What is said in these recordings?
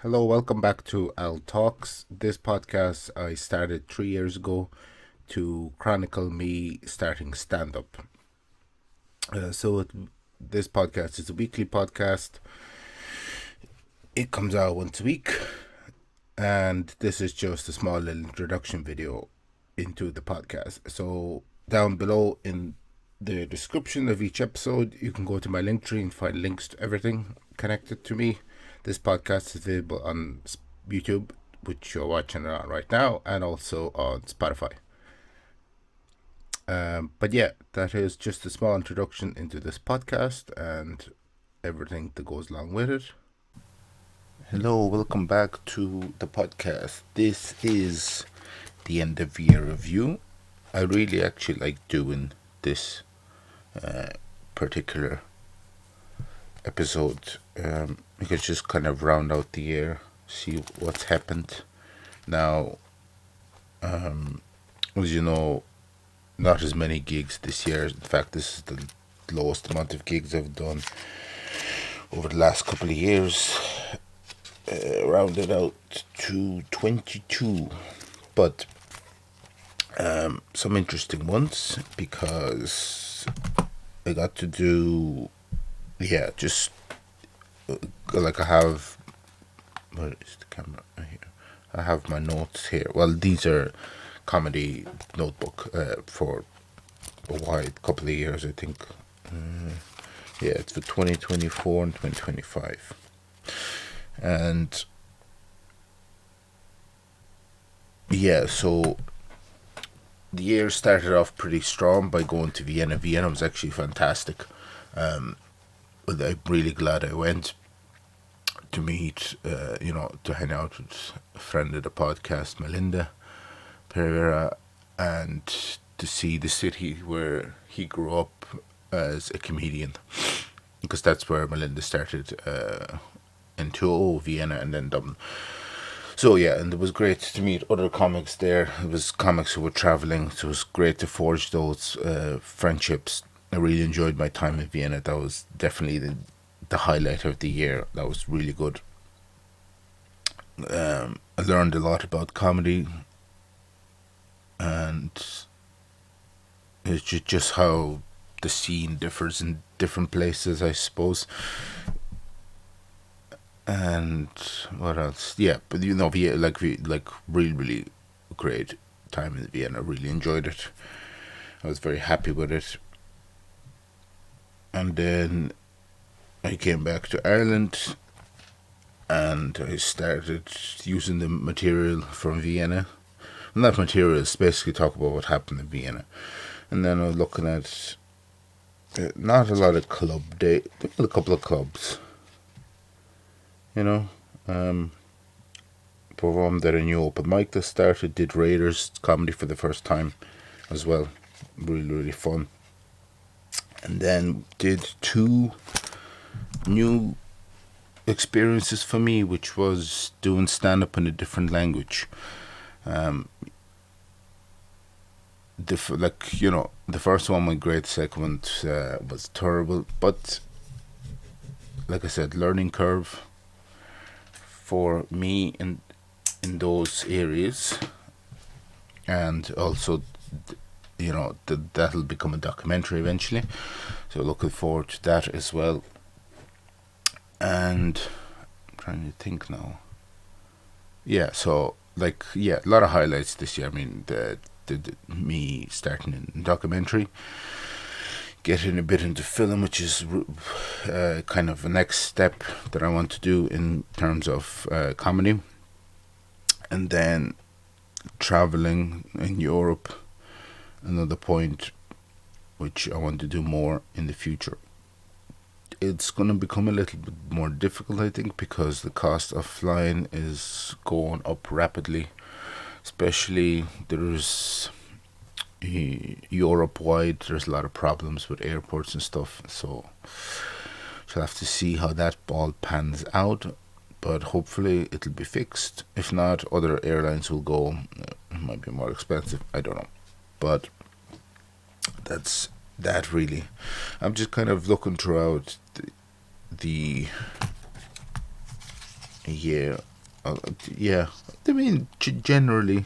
Hello, welcome back to Al Talks. This podcast I started 3 years ago to chronicle me starting stand up. This podcast is a weekly podcast. It comes out once a week, and this is just a small little introduction video into the podcast. So, down below in the description of each episode, you can go to my Linktree and find links to everything connected to me. This podcast is available on YouTube, which you're watching it on right now, and also on Spotify. But yeah, that is just a small introduction into this podcast and everything that goes along with it. Hello, welcome back to the podcast. This is the end of year review. I really actually like doing this particular episode because just kind of round out the year, see what's happened. Now, as you know, not as many gigs this year. In fact, this is the lowest amount of gigs I've done over the last couple of years. Rounded out to 22, but some interesting ones because I got to do, just like I have. Where is the camera? Here. I have my notes here. Well, these are comedy notebook for a wide couple of years, I think. It's for 2024 and 2025. And so the year started off pretty strong by going to Vienna. Vienna was actually fantastic. I'm really glad I went to meet, to hang out with a friend of the podcast, Malinda Perera, and to see the city where he grew up as a comedian, because that's where Malinda started in 2000, Vienna, and then Dublin. So and it was great to meet other comics there. It was comics who were traveling, so it was great to forge those friendships. I really enjoyed my time in Vienna. That was definitely the highlight of the year. That was really good. I learned a lot about comedy, and it's just how the scene differs in different places, I suppose. And what else? Yeah, but Vienna, really great time in Vienna. Really enjoyed it. I was very happy with it. And then I came back to Ireland, and I started using the material from Vienna. And that material is basically talk about what happened in Vienna. And then I was looking at not a lot of club day, a couple of clubs. Performed at a new open mic that started, did Raiders comedy for the first time as well. Really, really fun. And then did two new experiences for me, which was doing stand-up in a different language. The first one went great, the second one was terrible, but like I said, learning curve for me in those areas, and also that'll become a documentary eventually, so looking forward to that as well. And I'm trying to think now. A lot of highlights this year. I mean, the me starting in documentary, getting a bit into film, which is kind of the next step that I want to do in terms of comedy. And then traveling in Europe, another point which I want to do more in the future. It's going to become a little bit more difficult, I think, because the cost of flying is going up rapidly. Especially there's Europe wide, there's a lot of problems with airports and stuff. So we'll have to see how that all pans out. But hopefully it'll be fixed. If not, other airlines will go. It might be more expensive. I don't know. But that's that really. I'm just kind of looking throughout the Yeah, yeah. I mean, generally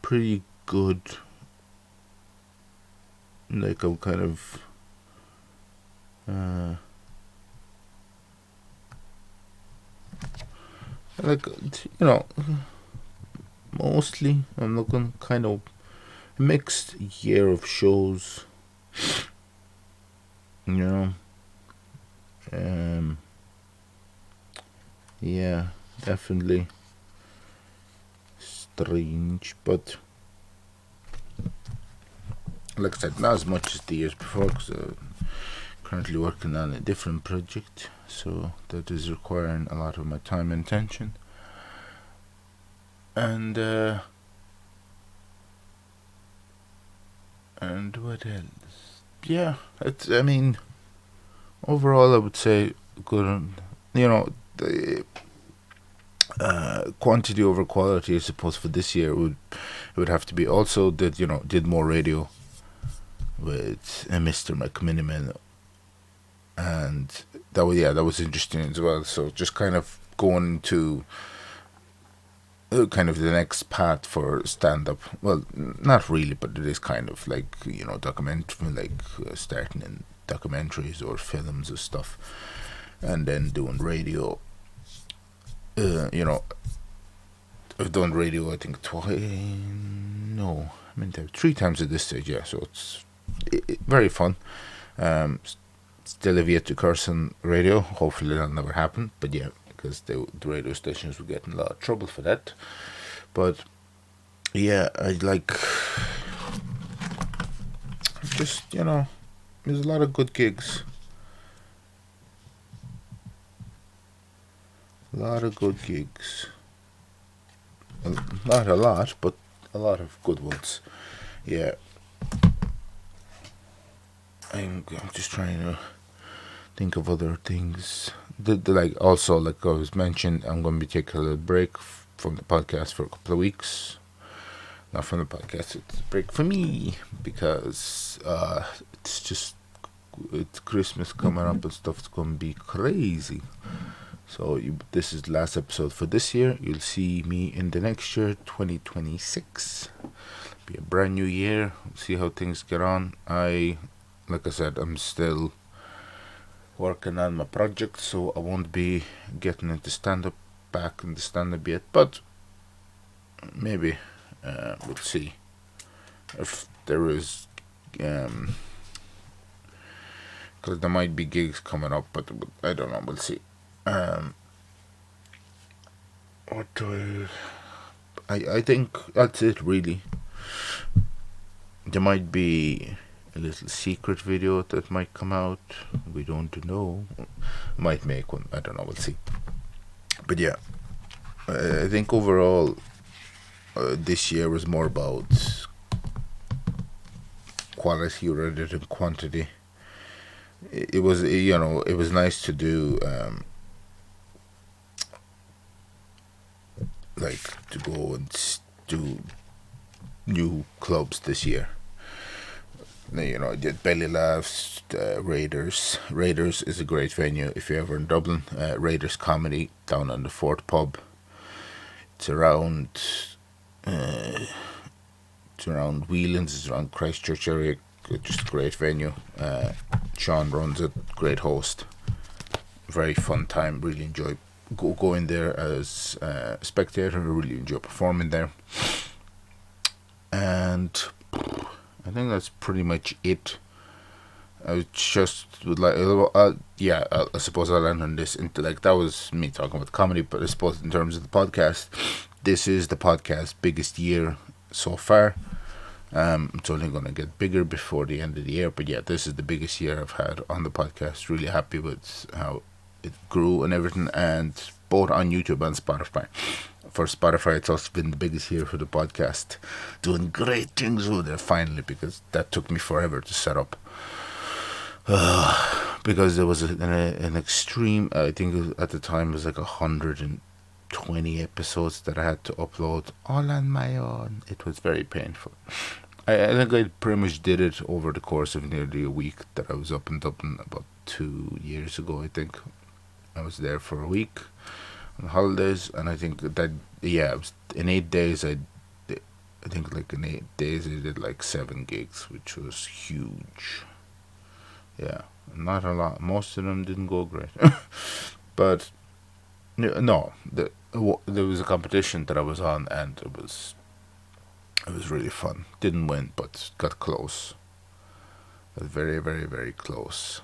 pretty good. Like I'm kind of uh, like mostly I'm looking kind of mixed year of shows. You know, um, yeah, definitely strange, but like I said, not as much as the years before because currently working on a different project, so that is requiring a lot of my time and attention. And what else? Yeah, it's. I mean, overall, I would say good. You know, the quantity over quality. I suppose for this year would have to be also that did more radio with Mr. McMiniman, and that was interesting as well. So just kind of going to kind of the next path for stand up. Well, not really, but it is kind of like documentary, like starting in documentaries or films or stuff, and then doing radio. I've done radio. I think twice. No, I mean 3 times at this stage. Yeah, so it's very fun. Um, Still have yet to curse on radio. Hopefully that'll never happen. But yeah, because the radio stations will get in a lot of trouble for that. But yeah, I like just there's a lot of good gigs. A lot of good gigs. Not a lot, but a lot of good ones. Yeah. I'm just trying to think of other things. Like also, like I was mentioned, I'm going to be taking a little break from the podcast for a couple of weeks. Not from the podcast, it's a break for me because it's Christmas coming up and stuff. It's going to be crazy. So this is the last episode for this year. You'll see me in the next year, 2026. Be a brand new year. See how things get on. Like I said, I'm still working on my project, so I won't be getting into back into stand up yet. But maybe we'll see if there is, because there might be gigs coming up, but I don't know. We'll see. What do I think that's it really. There might be a little secret video that might come out. We don't know. Might make one. I don't know. We'll see. But yeah, I think overall this year was more about quality rather than quantity. It was it was nice to do like to go and do new clubs this year. I did Belly Laughs, Raiders. Raiders is a great venue if you're ever in Dublin. Raiders Comedy down on the Fort Pub. It's around Whelan's, it's around Christchurch area. Just a great venue. Sean runs it, great host. Very fun time, really enjoy going there as a spectator. I really enjoy performing there. And I think that's pretty much it. I just would like, I suppose I'll end on this. Into like that was me talking about comedy, but I suppose in terms of the podcast, this is the podcast's biggest year so far. It's only going to get bigger before the end of the year, but yeah, this is the biggest year I've had on the podcast. Really happy with how it grew and everything, and both on YouTube and Spotify. For Spotify, it's also been the biggest year for the podcast. Doing great things over there finally, because that took me forever to set up. Because there was an extreme, I think at the time it was like 120 episodes that I had to upload all on my own. It was very painful. I think I pretty much did it over the course of nearly a week that I was up in Dublin about 2 years ago, I think. I was there for a week on holidays, and I think that it was in 8 days. I think like in 8 days I did like 7 gigs, which was huge. Yeah, not a lot. Most of them didn't go great, but no, there was a competition that I was on, and it was really fun. Didn't win, but got close. Got very, very, very close.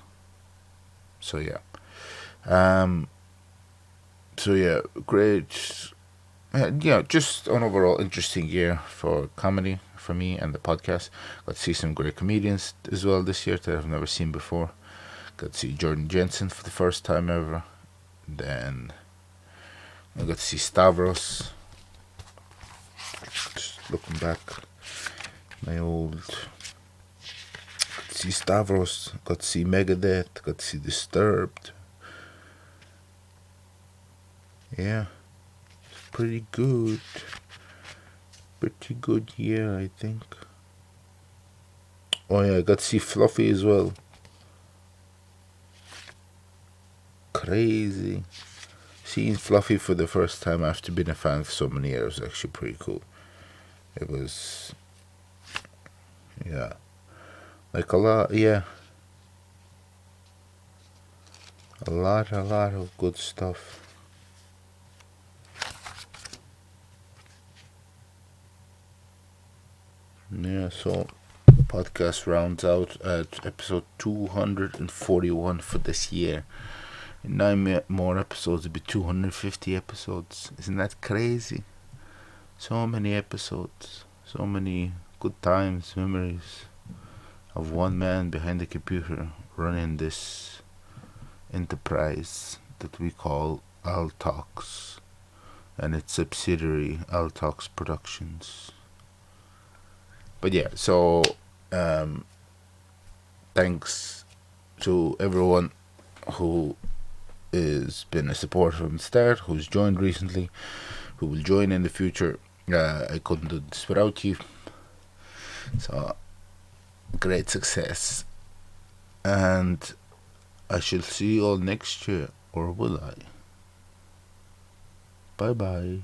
So yeah. Um. So yeah, great. Yeah, just an overall interesting year for comedy for me and the podcast. Got to see some great comedians as well this year that I've never seen before. Got to see Jordan Jensen for the first time ever. Then I got to see Stavros. Just looking back, my old. Got to see Stavros. Got to see Megadeth. Got to see Disturbed. Yeah, pretty good. Pretty good year, I think. Oh yeah, I got to see Fluffy as well. Crazy. Seeing Fluffy for the first time after being a fan for so many years was actually pretty cool. It was, yeah, like a lot, yeah, a lot of good stuff. Yeah, so podcast rounds out at episode 241 for this year. In 9 more episodes, it'll be 250 episodes. Isn't that crazy? So many episodes, so many good times, memories of one man behind the computer running this enterprise that we call Altox and its subsidiary Altox Productions. But yeah, so um, thanks to everyone who has been a supporter from the start, who's joined recently, who will join in the future. I couldn't do this without you. So, great success. And I shall see you all next year, or will I? Bye bye.